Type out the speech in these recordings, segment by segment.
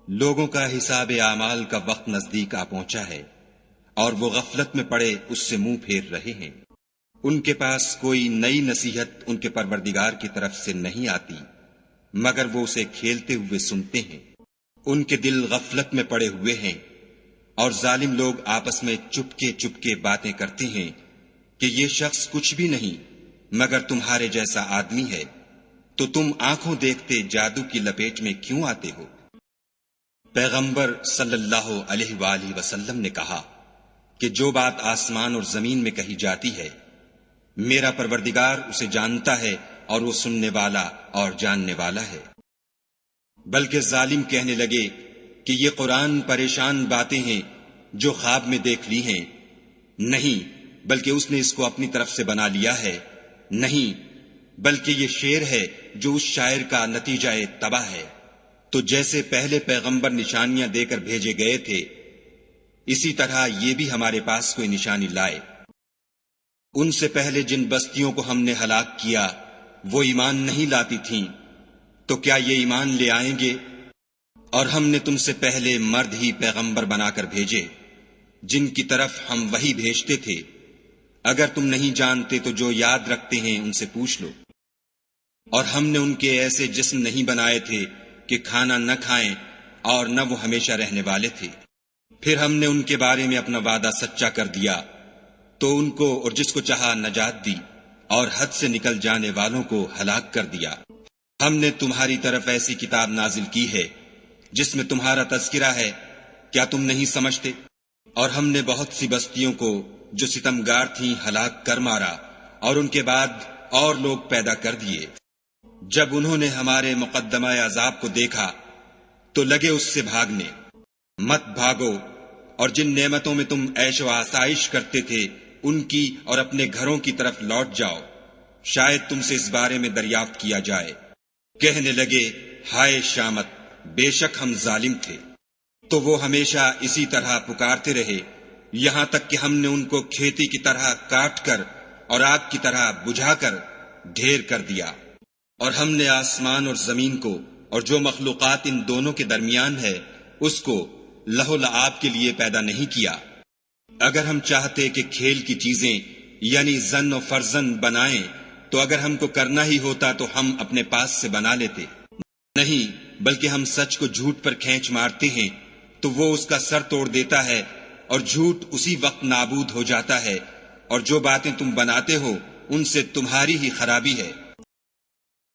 لوگوں کا حساب اعمال کا وقت نزدیک آ پہنچا ہے اور وہ غفلت میں پڑے اس سے منہ پھیر رہے ہیں۔ ان کے پاس کوئی نئی نصیحت ان کے پروردگار کی طرف سے نہیں آتی مگر وہ اسے کھیلتے ہوئے سنتے ہیں۔ ان کے دل غفلت میں پڑے ہوئے ہیں اور ظالم لوگ آپس میں چپکے چپکے باتیں کرتے ہیں کہ یہ شخص کچھ بھی نہیں مگر تمہارے جیسا آدمی ہے، تو تم آنکھوں دیکھتے جادو کی لپیٹ میں کیوں آتے ہو؟ پیغمبر صلی اللہ علیہ وآلہ وسلم نے کہا کہ جو بات آسمان اور زمین میں کہی جاتی ہے میرا پروردگار اسے جانتا ہے اور وہ سننے والا اور جاننے والا ہے۔ بلکہ ظالم کہنے لگے کہ یہ قرآن پریشان باتیں ہیں جو خواب میں دیکھ لی ہیں، نہیں بلکہ اس نے اس کو اپنی طرف سے بنا لیا ہے، نہیں بلکہ یہ شعر ہے جو اس شاعر کا نتیجہ تباہ ہے۔ تو جیسے پہلے پیغمبر نشانیاں دے کر بھیجے گئے تھے اسی طرح یہ بھی ہمارے پاس کوئی نشانی لائے۔ ان سے پہلے جن بستیوں کو ہم نے ہلاک کیا وہ ایمان نہیں لاتی تھیں، تو کیا یہ ایمان لے آئیں گے؟ اور ہم نے تم سے پہلے مرد ہی پیغمبر بنا کر بھیجے جن کی طرف ہم وحی بھیجتے تھے۔ اگر تم نہیں جانتے تو جو یاد رکھتے ہیں ان سے پوچھ لو۔ اور ہم نے ان کے ایسے جسم نہیں بنائے تھے کہ کھانا نہ کھائیں اور نہ وہ ہمیشہ رہنے والے تھے۔ پھر ہم نے ان کے بارے میں اپنا وعدہ سچا کر دیا تو ان کو اور جس کو چاہا نجات دی اور حد سے نکل جانے والوں کو ہلاک کر دیا۔ ہم نے تمہاری طرف ایسی کتاب نازل کی ہے جس میں تمہارا تذکرہ ہے، کیا تم نہیں سمجھتے؟ اور ہم نے بہت سی بستیوں کو جو ستمگار تھیں ہلاک کر مارا اور ان کے بعد اور لوگ پیدا کر دیے۔ جب انہوں نے ہمارے مقدمہ عذاب کو دیکھا تو لگے اس سے بھاگنے۔ مت بھاگو، اور جن نعمتوں میں تم عیش و آسائش کرتے تھے ان کی اور اپنے گھروں کی طرف لوٹ جاؤ، شاید تم سے اس بارے میں دریافت کیا جائے۔ کہنے لگے ہائے شامت، بے شک ہم ظالم تھے۔ تو وہ ہمیشہ اسی طرح پکارتے رہے یہاں تک کہ ہم نے ان کو کھیتی کی طرح کاٹ کر اور آگ کی طرح بجھا کر ڈھیر کر دیا۔ اور ہم نے آسمان اور زمین کو اور جو مخلوقات ان دونوں کے درمیان ہے اس کو لہو لعاب کے لیے پیدا نہیں کیا۔ اگر ہم چاہتے کہ کھیل کی چیزیں یعنی زن و فرزن بنائیں تو اگر ہم کو کرنا ہی ہوتا تو ہم اپنے پاس سے بنا لیتے، نہیں بلکہ ہم سچ کو جھوٹ پر کھینچ مارتے ہیں تو وہ اس کا سر توڑ دیتا ہے اور جھوٹ اسی وقت نابود ہو جاتا ہے، اور جو باتیں تم بناتے ہو ان سے تمہاری ہی خرابی ہے۔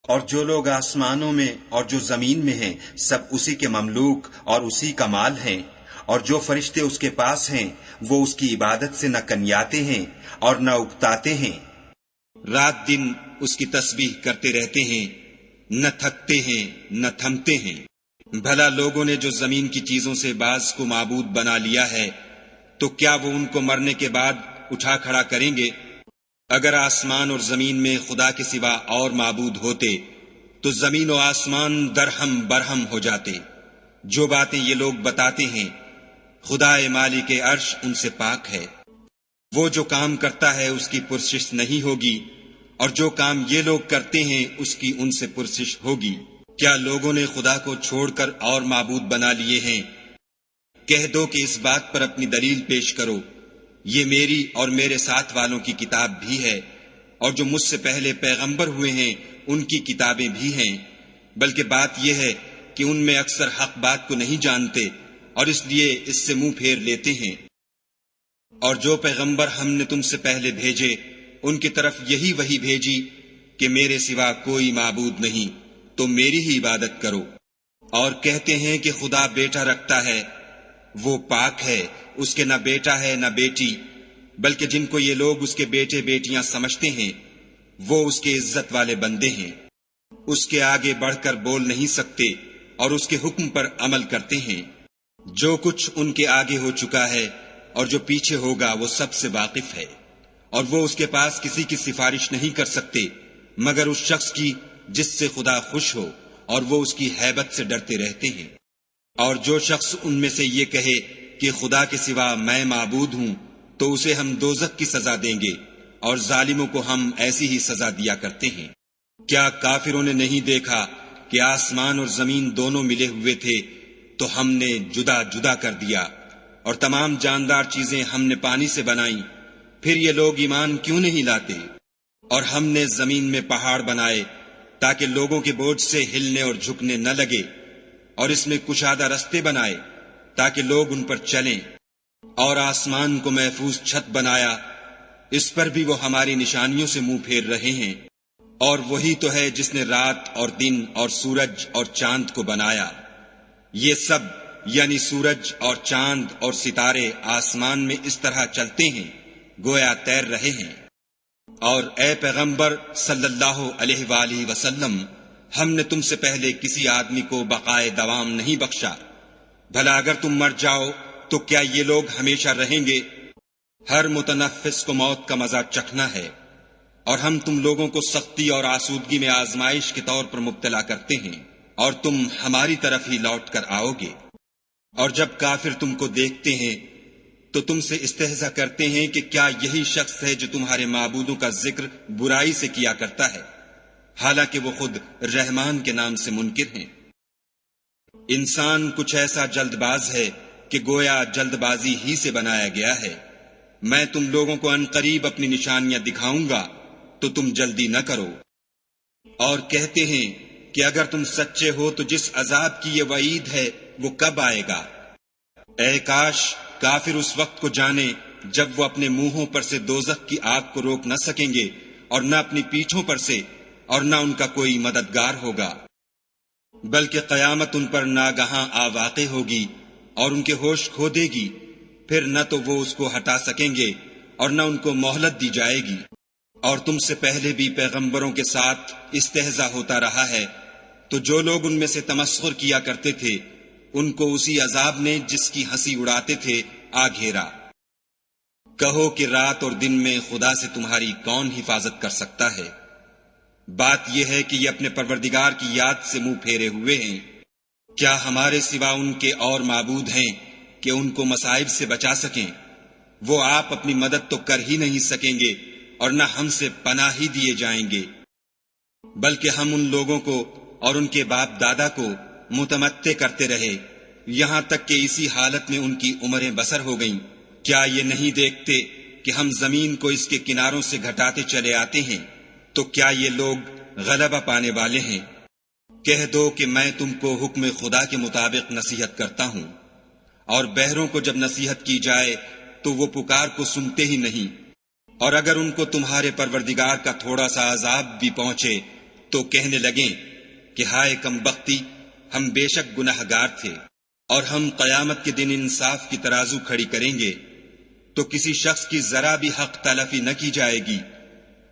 اور جو لوگ آسمانوں میں اور جو زمین میں ہیں سب اسی کے مملوک اور اسی کا مال ہیں، اور جو فرشتے اس کے پاس ہیں وہ اس کی عبادت سے نہ کنیاتے ہیں اور نہ اکتاتے ہیں، رات دن اس کی تسبیح کرتے رہتے ہیں، نہ تھکتے ہیں نہ تھمتے ہیں۔ بھلا لوگوں نے جو زمین کی چیزوں سے بعض کو معبود بنا لیا ہے تو کیا وہ ان کو مرنے کے بعد اٹھا کھڑا کریں گے؟ اگر آسمان اور زمین میں خدا کے سوا اور معبود ہوتے تو زمین و آسمان درہم برہم ہو جاتے۔ جو باتیں یہ لوگ بتاتے ہیں خدا مالک عرش ان سے پاک ہے۔ وہ جو کام کرتا ہے اس کی پرسش نہیں ہوگی، اور جو کام یہ لوگ کرتے ہیں اس کی ان سے پرسش ہوگی۔ کیا لوگوں نے خدا کو چھوڑ کر اور معبود بنا لیے ہیں؟ کہہ دو کہ اس بات پر اپنی دلیل پیش کرو، یہ میری اور میرے ساتھ والوں کی کتاب بھی ہے، اور جو مجھ سے پہلے پیغمبر ہوئے ہیں ان کی کتابیں بھی ہیں، بلکہ بات یہ ہے کہ ان میں اکثر حق بات کو نہیں جانتے اور اس لیے اس سے منہ پھیر لیتے ہیں۔ اور جو پیغمبر ہم نے تم سے پہلے بھیجے ان کی طرف یہی وحی بھیجی کہ میرے سوا کوئی معبود نہیں، تو میری ہی عبادت کرو۔ اور کہتے ہیں کہ خدا بیٹا رکھتا ہے، وہ پاک ہے، اس کے نہ بیٹا ہے نہ بیٹی، بلکہ جن کو یہ لوگ اس کے بیٹے بیٹیاں سمجھتے ہیں وہ اس کے عزت والے بندے ہیں، اس کے آگے بڑھ کر بول نہیں سکتے اور اس کے حکم پر عمل کرتے ہیں۔ جو کچھ ان کے آگے ہو چکا ہے اور جو پیچھے ہوگا وہ سب سے واقف ہے، اور وہ اس کے پاس کسی کی سفارش نہیں کر سکتے مگر اس شخص کی جس سے خدا خوش ہو، اور وہ اس کی ہیبت سے ڈرتے رہتے ہیں۔ اور جو شخص ان میں سے یہ کہے کہ خدا کے سوا میں معبود ہوں تو اسے ہم دوزخ کی سزا دیں گے، اور ظالموں کو ہم ایسی ہی سزا دیا کرتے ہیں۔ کیا کافروں نے نہیں دیکھا کہ آسمان اور زمین دونوں ملے ہوئے تھے تو ہم نے جدا جدا کر دیا، اور تمام جاندار چیزیں ہم نے پانی سے بنائیں، پھر یہ لوگ ایمان کیوں نہیں لاتے؟ اور ہم نے زمین میں پہاڑ بنائے تاکہ لوگوں کے بوجھ سے ہلنے اور جھکنے نہ لگے، اور اس میں کشادہ رستے بنائے تاکہ لوگ ان پر چلیں، اور آسمان کو محفوظ چھت بنایا، اس پر بھی وہ ہماری نشانیوں سے منہ پھیر رہے ہیں۔ اور وہی تو ہے جس نے رات اور دن اور سورج اور چاند کو بنایا، یہ سب یعنی سورج اور چاند اور ستارے آسمان میں اس طرح چلتے ہیں گویا تیر رہے ہیں۔ اور اے پیغمبر صلی اللہ علیہ وآلہ وسلم، ہم نے تم سے پہلے کسی آدمی کو بقائے دوام نہیں بخشا، بھلا اگر تم مر جاؤ تو کیا یہ لوگ ہمیشہ رہیں گے؟ ہر متنفس کو موت کا مزہ چکھنا ہے، اور ہم تم لوگوں کو سختی اور آسودگی میں آزمائش کے طور پر مبتلا کرتے ہیں، اور تم ہماری طرف ہی لوٹ کر آؤ گے۔ اور جب کافر تم کو دیکھتے ہیں تو تم سے استہزا کرتے ہیں کہ کیا یہی شخص ہے جو تمہارے معبودوں کا ذکر برائی سے کیا کرتا ہے، حالانکہ وہ خود رحمان کے نام سے منکر ہیں۔ انسان کچھ ایسا جلد باز ہے کہ گویا جلد بازی ہی سے بنایا گیا ہے۔ میں تم لوگوں کو عنقریب اپنی نشانیاں دکھاؤں گا تو تم جلدی نہ کرو۔ اور کہتے ہیں کہ اگر تم سچے ہو تو جس عذاب کی یہ وعید ہے وہ کب آئے گا؟ اے کاش کافر اس وقت کو جانے جب وہ اپنے منہوں پر سے دوزخ کی آگ کو روک نہ سکیں گے، اور نہ اپنی پیٹھوں پر سے، اور نہ ان کا کوئی مددگار ہوگا، بلکہ قیامت ان پر ناگہاں آ واقع ہوگی اور ان کے ہوش کھو دے گی، پھر نہ تو وہ اس کو ہٹا سکیں گے اور نہ ان کو مہلت دی جائے گی۔ اور تم سے پہلے بھی پیغمبروں کے ساتھ استہزاء ہوتا رہا ہے، تو جو لوگ ان میں سے تمسخر کیا کرتے تھے ان کو اسی عذاب نے جس کی ہنسی اڑاتے تھے آ گھیرا۔ کہو کہ رات اور دن میں خدا سے تمہاری کون حفاظت کر سکتا ہے؟ بات یہ ہے کہ یہ اپنے پروردگار کی یاد سے منہ پھیرے ہوئے ہیں۔ کیا ہمارے سوا ان کے اور معبود ہیں کہ ان کو مصائب سے بچا سکیں؟ وہ آپ اپنی مدد تو کر ہی نہیں سکیں گے اور نہ ہم سے پناہ ہی دیے جائیں گے، بلکہ ہم ان لوگوں کو اور ان کے باپ دادا کو متمتع کرتے رہے یہاں تک کہ اسی حالت میں ان کی عمریں بسر ہو گئیں۔ کیا یہ نہیں دیکھتے کہ ہم زمین کو اس کے کناروں سے گھٹاتے چلے آتے ہیں؟ تو کیا یہ لوگ غلبہ پانے والے ہیں؟ کہہ دو کہ میں تم کو حکم خدا کے مطابق نصیحت کرتا ہوں، اور بہروں کو جب نصیحت کی جائے تو وہ پکار کو سنتے ہی نہیں، اور اگر ان کو تمہارے پروردگار کا تھوڑا سا عذاب بھی پہنچے تو کہنے لگیں کہ ہائے کم بختی، ہم بے شک گناہگار تھے۔ اور ہم قیامت کے دن انصاف کی ترازو کھڑی کریں گے تو کسی شخص کی ذرا بھی حق تلفی نہ کی جائے گی،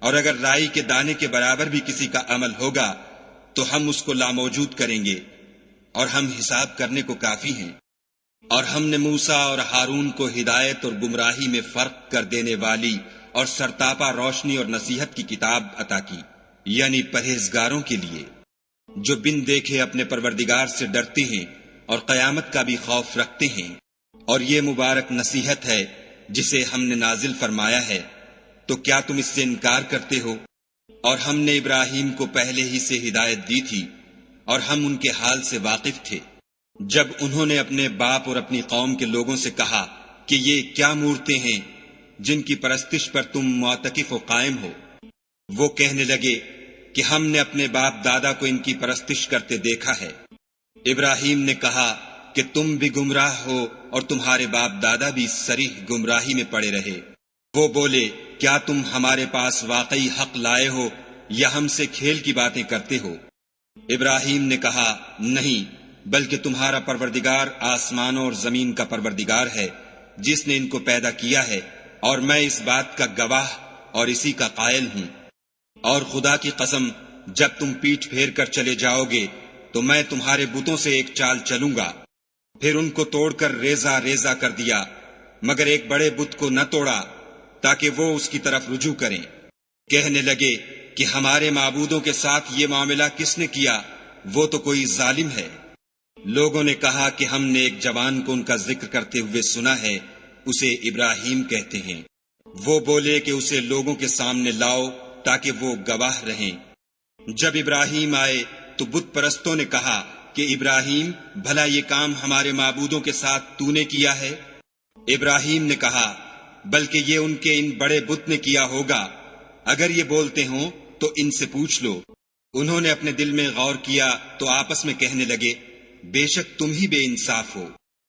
اور اگر رائی کے دانے کے برابر بھی کسی کا عمل ہوگا تو ہم اس کو لاموجود کریں گے، اور ہم حساب کرنے کو کافی ہیں۔ اور ہم نے موسیٰ اور ہارون کو ہدایت اور گمراہی میں فرق کر دینے والی اور سرتاپا روشنی اور نصیحت کی کتاب عطا کی، یعنی پرہیزگاروں کے لیے جو بن دیکھے اپنے پروردگار سے ڈرتے ہیں اور قیامت کا بھی خوف رکھتے ہیں۔ اور یہ مبارک نصیحت ہے جسے ہم نے نازل فرمایا ہے، تو کیا تم اس سے انکار کرتے ہو؟ اور ہم نے ابراہیم کو پہلے ہی سے ہدایت دی تھی، اور ہم ان کے حال سے واقف تھے جب انہوں نے اپنے باپ اور اپنی قوم کے لوگوں سے کہا کہ یہ کیا مورتیں ہیں جن کی پرستش پر تم معتکف و قائم ہو؟ وہ کہنے لگے کہ ہم نے اپنے باپ دادا کو ان کی پرستش کرتے دیکھا ہے۔ ابراہیم نے کہا کہ تم بھی گمراہ ہو اور تمہارے باپ دادا بھی صریح گمراہی میں پڑے رہے۔ وہ بولے کیا تم ہمارے پاس واقعی حق لائے ہو یا ہم سے کھیل کی باتیں کرتے ہو؟ ابراہیم نے کہا نہیں، بلکہ تمہارا پروردگار آسمانوں اور زمین کا پروردگار ہے جس نے ان کو پیدا کیا ہے، اور میں اس بات کا گواہ اور اسی کا قائل ہوں۔ اور خدا کی قسم جب تم پیٹھ پھیر کر چلے جاؤ گے تو میں تمہارے بتوں سے ایک چال چلوں گا۔ پھر ان کو توڑ کر ریزہ ریزہ کر دیا، مگر ایک بڑے بت کو نہ توڑا تاکہ وہ اس کی طرف رجوع کریں۔ کہنے لگے کہ ہمارے معبودوں کے ساتھ یہ معاملہ کس نے کیا؟ وہ تو کوئی ظالم ہے۔ لوگوں نے کہا کہ ہم نے ایک جوان کو ان کا ذکر کرتے ہوئے سنا ہے، اسے ابراہیم کہتے ہیں۔ وہ بولے کہ اسے لوگوں کے سامنے لاؤ تاکہ وہ گواہ رہیں۔ جب ابراہیم آئے تو بت پرستوں نے کہا کہ ابراہیم بھلا یہ کام ہمارے معبودوں کے ساتھ تو نے کیا ہے؟ ابراہیم نے کہا بلکہ یہ ان کے ان بڑے بت نے کیا ہوگا، اگر یہ بولتے ہوں تو ان سے پوچھ لو۔ انہوں نے اپنے دل میں غور کیا تو آپس میں کہنے لگے بے شک تم ہی بے انصاف ہو۔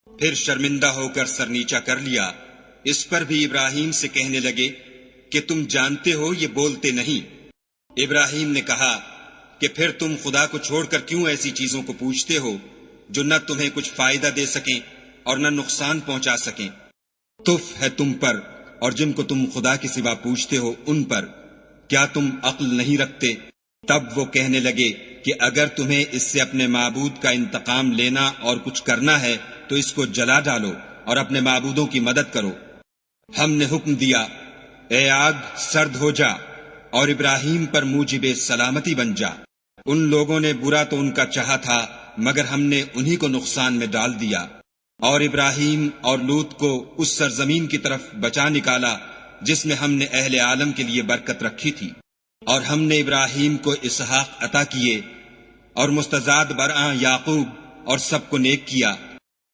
پھر شرمندہ ہو کر سر نیچا کر لیا۔ اس پر بھی ابراہیم سے کہنے لگے کہ تم جانتے ہو یہ بولتے نہیں۔ ابراہیم نے کہا کہ پھر تم خدا کو چھوڑ کر کیوں ایسی چیزوں کو پوچھتے ہو جو نہ تمہیں کچھ فائدہ دے سکیں اور نہ نقصان پہنچا سکیں؟ تف ہے تم پر اور جن کو تم خدا کے سوا پوچھتے ہو ان پر، کیا تم عقل نہیں رکھتے؟ تب وہ کہنے لگے کہ اگر تمہیں اس سے اپنے معبود کا انتقام لینا اور کچھ کرنا ہے تو اس کو جلا ڈالو اور اپنے معبودوں کی مدد کرو۔ ہم نے حکم دیا اے آگ سرد ہو جا اور ابراہیم پر موجب سلامتی بن جا۔ ان لوگوں نے برا تو ان کا چاہا تھا مگر ہم نے انہی کو نقصان میں ڈال دیا، اور ابراہیم اور لوط کو اس سرزمین کی طرف بچا نکالا جس میں ہم نے اہل عالم کے لیے برکت رکھی تھی۔ اور ہم نے ابراہیم کو اسحاق عطا کیے اور مستزاد برآں یعقوب اور سب کو نیک کیا،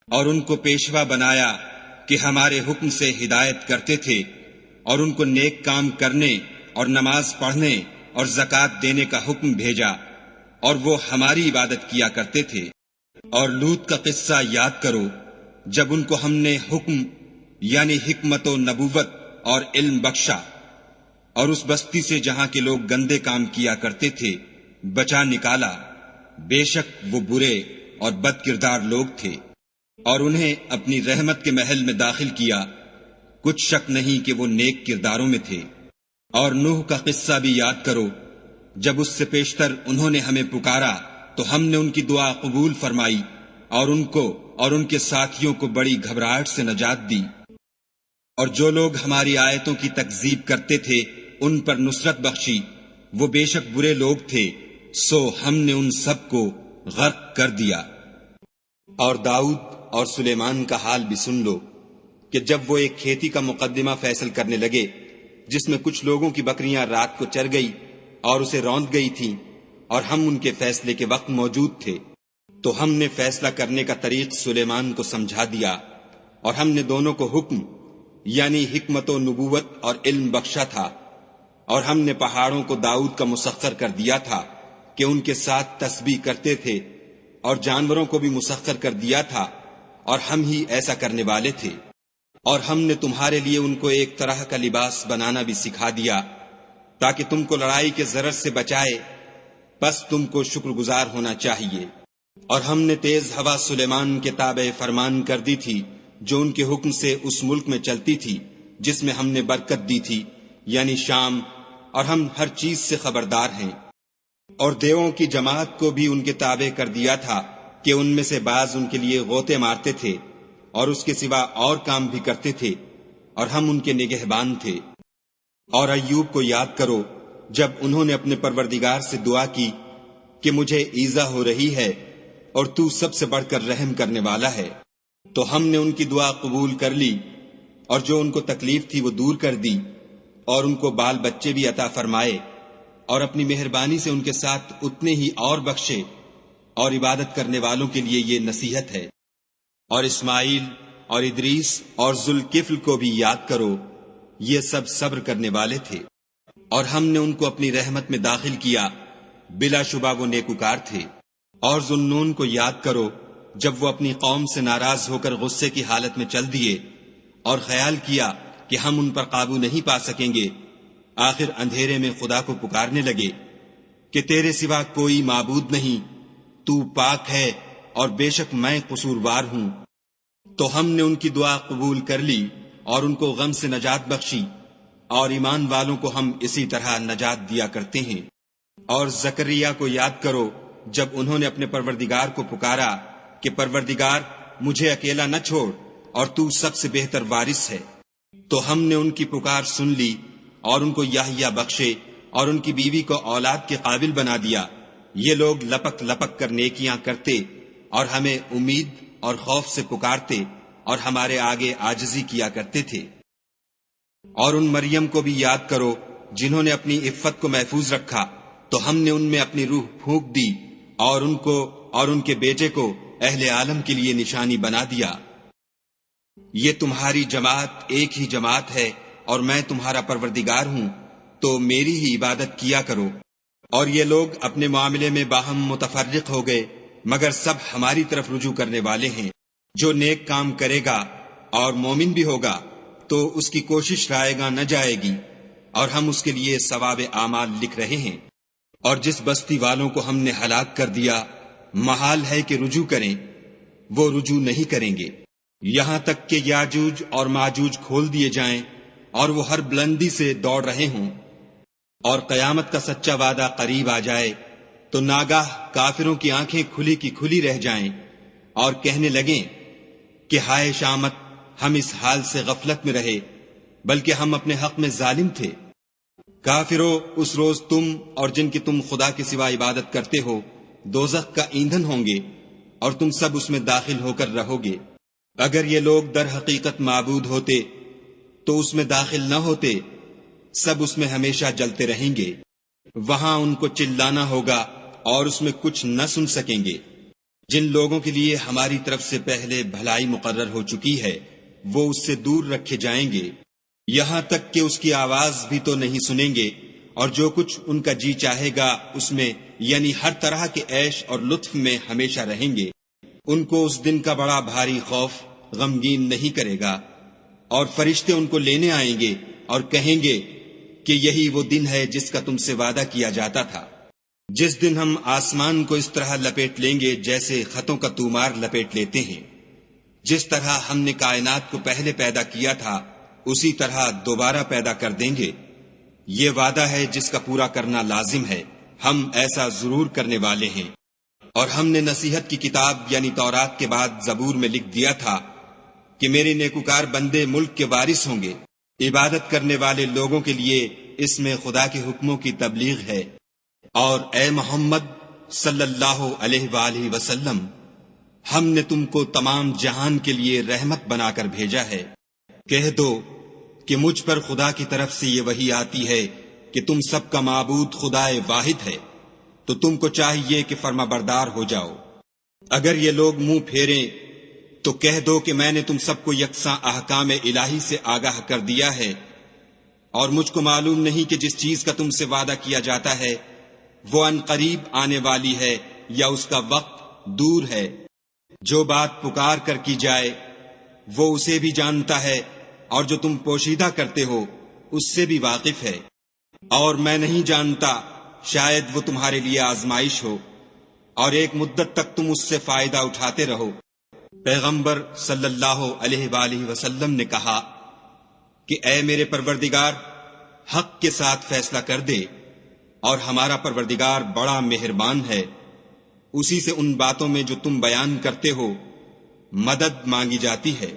اور ان کو پیشوا بنایا کہ ہمارے حکم سے ہدایت کرتے تھے، اور ان کو نیک کام کرنے اور نماز پڑھنے اور زکوٰۃ دینے کا حکم بھیجا، اور وہ ہماری عبادت کیا کرتے تھے۔ اور لوط کا قصہ یاد کرو جب ان کو ہم نے حکم یعنی حکمت و نبوت اور علم بخشا، اور اس بستی سے جہاں کے لوگ گندے کام کیا کرتے تھے بچا نکالا۔ بے شک وہ برے اور بد کردار لوگ تھے، اور انہیں اپنی رحمت کے محل میں داخل کیا، کچھ شک نہیں کہ وہ نیک کرداروں میں تھے۔ اور نوح کا قصہ بھی یاد کرو جب اس سے پیشتر انہوں نے ہمیں پکارا تو ہم نے ان کی دعا قبول فرمائی اور ان کو اور ان کے ساتھیوں کو بڑی گھبراہٹ سے نجات دی۔ اور جو لوگ ہماری آیتوں کی تکذیب کرتے تھے ان پر نصرت بخشی، وہ بے شک برے لوگ تھے، سو ہم نے ان سب کو غرق کر دیا۔ اور داؤد اور سلیمان کا حال بھی سن لو کہ جب وہ ایک کھیتی کا مقدمہ فیصل کرنے لگے جس میں کچھ لوگوں کی بکریاں رات کو چر گئی اور اسے روند گئی تھیں، اور ہم ان کے فیصلے کے وقت موجود تھے، تو ہم نے فیصلہ کرنے کا طریق سلیمان کو سمجھا دیا، اور ہم نے دونوں کو حکم یعنی حکمت و نبوت اور علم بخشا تھا۔ اور ہم نے پہاڑوں کو داؤد کا مسخر کر دیا تھا کہ ان کے ساتھ تسبیح کرتے تھے، اور جانوروں کو بھی مسخر کر دیا تھا، اور ہم ہی ایسا کرنے والے تھے۔ اور ہم نے تمہارے لیے ان کو ایک طرح کا لباس بنانا بھی سکھا دیا تاکہ تم کو لڑائی کے ضرر سے بچائے، پس تم کو شکر گزار ہونا چاہیے۔ اور ہم نے تیز ہوا سلیمان کے تابع فرمان کر دی تھی جو ان کے حکم سے اس ملک میں چلتی تھی جس میں ہم نے برکت دی تھی یعنی شام، اور ہم ہر چیز سے خبردار ہیں۔ اور دیووں کی جماعت کو بھی ان کے تابع کر دیا تھا کہ ان میں سے بعض ان کے لیے غوطے مارتے تھے اور اس کے سوا اور کام بھی کرتے تھے، اور ہم ان کے نگہبان تھے۔ اور ایوب کو یاد کرو جب انہوں نے اپنے پروردگار سے دعا کی کہ مجھے ایذا ہو رہی ہے اور تو سب سے بڑھ کر رحم کرنے والا ہے، تو ہم نے ان کی دعا قبول کر لی، اور جو ان کو تکلیف تھی وہ دور کر دی، اور ان کو بال بچے بھی عطا فرمائے، اور اپنی مہربانی سے ان کے ساتھ اتنے ہی اور بخشے۔ اور عبادت کرنے والوں کے لیے یہ نصیحت ہے۔ اور اسماعیل اور ادریس اور ذوالکفل کو بھی یاد کرو، یہ سب صبر کرنے والے تھے، اور ہم نے ان کو اپنی رحمت میں داخل کیا، بلا شبہ وہ نیکوکار تھے۔ اور ذوالنون کو یاد کرو جب وہ اپنی قوم سے ناراض ہو کر غصے کی حالت میں چل دیے اور خیال کیا کہ ہم ان پر قابو نہیں پا سکیں گے، آخر اندھیرے میں خدا کو پکارنے لگے کہ تیرے سوا کوئی معبود نہیں، تو پاک ہے اور بے شک میں قصوروار ہوں۔ تو ہم نے ان کی دعا قبول کر لی اور ان کو غم سے نجات بخشی، اور ایمان والوں کو ہم اسی طرح نجات دیا کرتے ہیں۔ اور زکریا کو یاد کرو جب انہوں نے اپنے پروردگار کو پکارا کہ پروردگار مجھے اکیلا نہ چھوڑ اور تو سب سے بہتر وارث ہے، تو ہم نے ان کی پکار سن لی اور ان کو یحییٰ بخشے اور ان کی بیوی کو اولاد کے قابل بنا دیا۔ یہ لوگ لپک لپک کر نیکیاں کرتے اور ہمیں امید اور خوف سے پکارتے اور ہمارے آگے عاجزی کیا کرتے تھے۔ اور ان مریم کو بھی یاد کرو جنہوں نے اپنی عفت کو محفوظ رکھا، تو ہم نے ان میں اپنی روح پھونک دی اور ان کو اور ان کے بیٹے کو اہل عالم کے لیے نشانی بنا دیا۔ یہ تمہاری جماعت ایک ہی جماعت ہے اور میں تمہارا پروردگار ہوں، تو میری ہی عبادت کیا کرو۔ اور یہ لوگ اپنے معاملے میں باہم متفرق ہو گئے، مگر سب ہماری طرف رجوع کرنے والے ہیں۔ جو نیک کام کرے گا اور مومن بھی ہوگا تو اس کی کوشش رائے گا نہ جائے گی، اور ہم اس کے لیے ثواب اعمال لکھ رہے ہیں۔ اور جس بستی والوں کو ہم نے ہلاک کر دیا، محال ہے کہ رجوع کریں، وہ رجوع نہیں کریں گے، یہاں تک کہ یاجوج اور ماجوج کھول دیے جائیں اور وہ ہر بلندی سے دوڑ رہے ہوں، اور قیامت کا سچا وعدہ قریب آ جائے تو ناگاہ کافروں کی آنکھیں کھلی کی کھلی رہ جائیں اور کہنے لگیں کہ ہائے شامت، ہم اس حال سے غفلت میں رہے، بلکہ ہم اپنے حق میں ظالم تھے۔ کافروں، اس روز تم اور جن کی تم خدا کے سوا عبادت کرتے ہو دوزخ کا ایندھن ہوں گے، اور تم سب اس میں داخل ہو کر رہو گے۔ اگر یہ لوگ در حقیقت معبود ہوتے تو اس میں داخل نہ ہوتے، سب اس میں ہمیشہ جلتے رہیں گے، وہاں ان کو چلانا ہوگا اور اس میں کچھ نہ سن سکیں گے۔ جن لوگوں کے لیے ہماری طرف سے پہلے بھلائی مقرر ہو چکی ہے وہ اس سے دور رکھے جائیں گے، یہاں تک کہ اس کی آواز بھی تو نہیں سنیں گے، اور جو کچھ ان کا جی چاہے گا اس میں، یعنی ہر طرح کے عیش اور لطف میں ہمیشہ رہیں گے۔ ان کو اس دن کا بڑا بھاری خوف غمگین نہیں کرے گا، اور فرشتے ان کو لینے آئیں گے اور کہیں گے کہ یہی وہ دن ہے جس کا تم سے وعدہ کیا جاتا تھا، جس دن ہم آسمان کو اس طرح لپیٹ لیں گے جیسے خطوں کا تومار لپیٹ لیتے ہیں۔ جس طرح ہم نے کائنات کو پہلے پیدا کیا تھا اسی طرح دوبارہ پیدا کر دیں گے۔ یہ وعدہ ہے جس کا پورا کرنا لازم ہے، ہم ایسا ضرور کرنے والے ہیں۔ اور ہم نے نصیحت کی کتاب یعنی تورات کے بعد زبور میں لکھ دیا تھا کہ میرے نیکوکار بندے ملک کے وارث ہوں گے۔ عبادت کرنے والے لوگوں کے لیے اس میں خدا کے حکموں کی تبلیغ ہے۔ اور اے محمد صلی اللہ علیہ وآلہ وسلم، ہم نے تم کو تمام جہان کے لیے رحمت بنا کر بھیجا ہے۔ کہہ دو کہ مجھ پر خدا کی طرف سے یہ وحی آتی ہے کہ تم سب کا معبود خدائے واحد ہے، تو تم کو چاہیے کہ فرما بردار ہو جاؤ۔ اگر یہ لوگ منہ پھیریں تو کہہ دو کہ میں نے تم سب کو یکساں احکام الہی سے آگاہ کر دیا ہے، اور مجھ کو معلوم نہیں کہ جس چیز کا تم سے وعدہ کیا جاتا ہے وہ ان قریب آنے والی ہے یا اس کا وقت دور ہے۔ جو بات پکار کر کی جائے وہ اسے بھی جانتا ہے، اور جو تم پوشیدہ کرتے ہو اس سے بھی واقف ہے۔ اور میں نہیں جانتا، شاید وہ تمہارے لیے آزمائش ہو، اور ایک مدت تک تم اس سے فائدہ اٹھاتے رہو۔ پیغمبر صلی اللہ علیہ وآلہ وسلم نے کہا کہ اے میرے پروردگار، حق کے ساتھ فیصلہ کر دے، اور ہمارا پروردگار بڑا مہربان ہے، اسی سے ان باتوں میں جو تم بیان کرتے ہو مدد مانگی جاتی ہے۔